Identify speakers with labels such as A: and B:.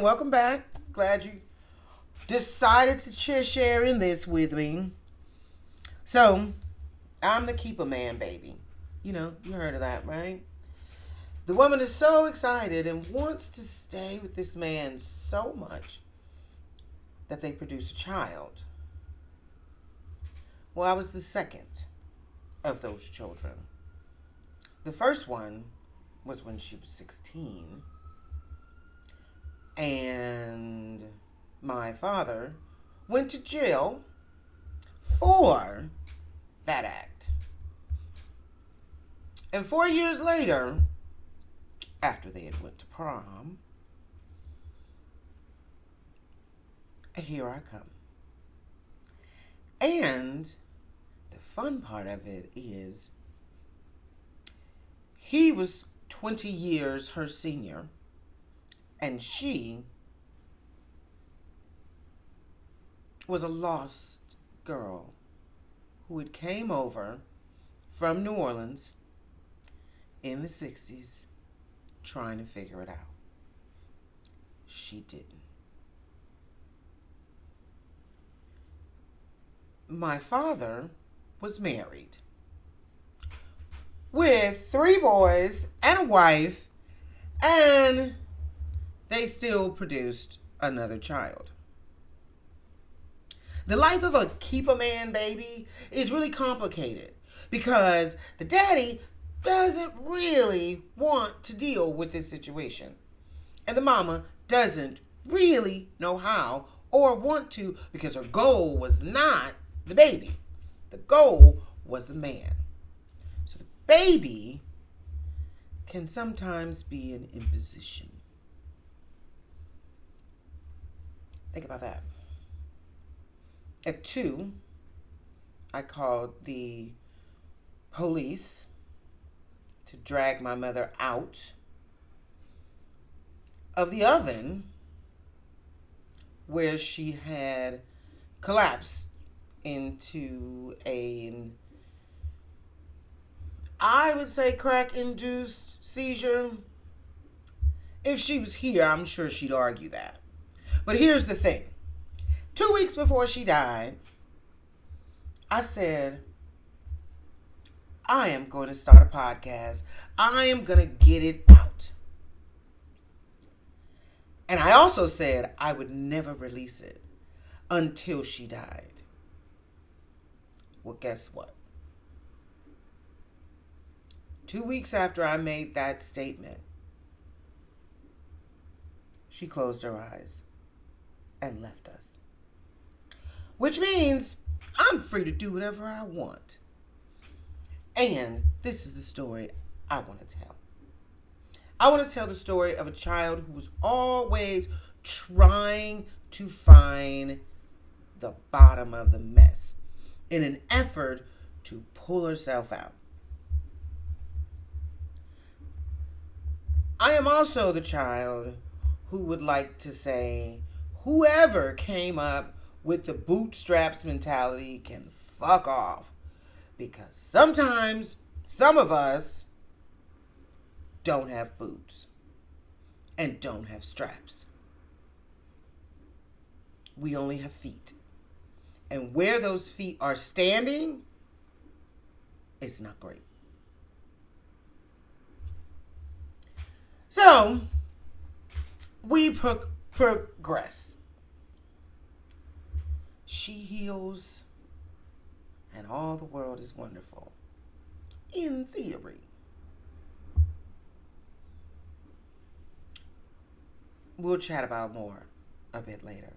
A: and welcome back. Glad you decided to share in this with me. So, I'm the keeper man, baby. You heard of that, right? The woman is so excited and wants to stay with this man so much that they produce a child. Well, I was the second of those children. The first one was when she was 16. And my father went to jail for that act. And 4 years later, after they had went to prom, here I come. And the fun part of it is he was 20 years her senior, and she was a lost girl who had came over from New Orleans in the 60s trying to figure it out. She didn't. My father was married with 3 boys and a wife, and they still produced another child. The life of a keeper man, baby, is really complicated because the daddy doesn't really want to deal with this situation. And the mama doesn't really know how or want to because her goal was not the baby. The goal was the man. So the baby can sometimes be an imposition. Think about that. At 2, I called the police to drag my mother out of the oven where she had collapsed into I would say, crack-induced seizure. If she was here, I'm sure she'd argue that. But here's the thing. 2 weeks before she died, I said, I am going to start a podcast. I am going to get it out. And I also said I would never release it until she died. Well, guess what? 2 weeks after I made that statement, she closed her eyes and left us. Which means I'm free to do whatever I want. And this is the story I want to tell. I want to tell the story of a child who was always trying to find the bottom of the mess in an effort to pull herself out. I am also the child who would like to say, whoever came up with the bootstraps mentality can fuck off. Because sometimes some of us don't have boots and don't have straps. We only have feet. And where those feet are standing, it's not great. So, we progress. She heals, and all the world is wonderful. In theory. We'll chat about more a bit later.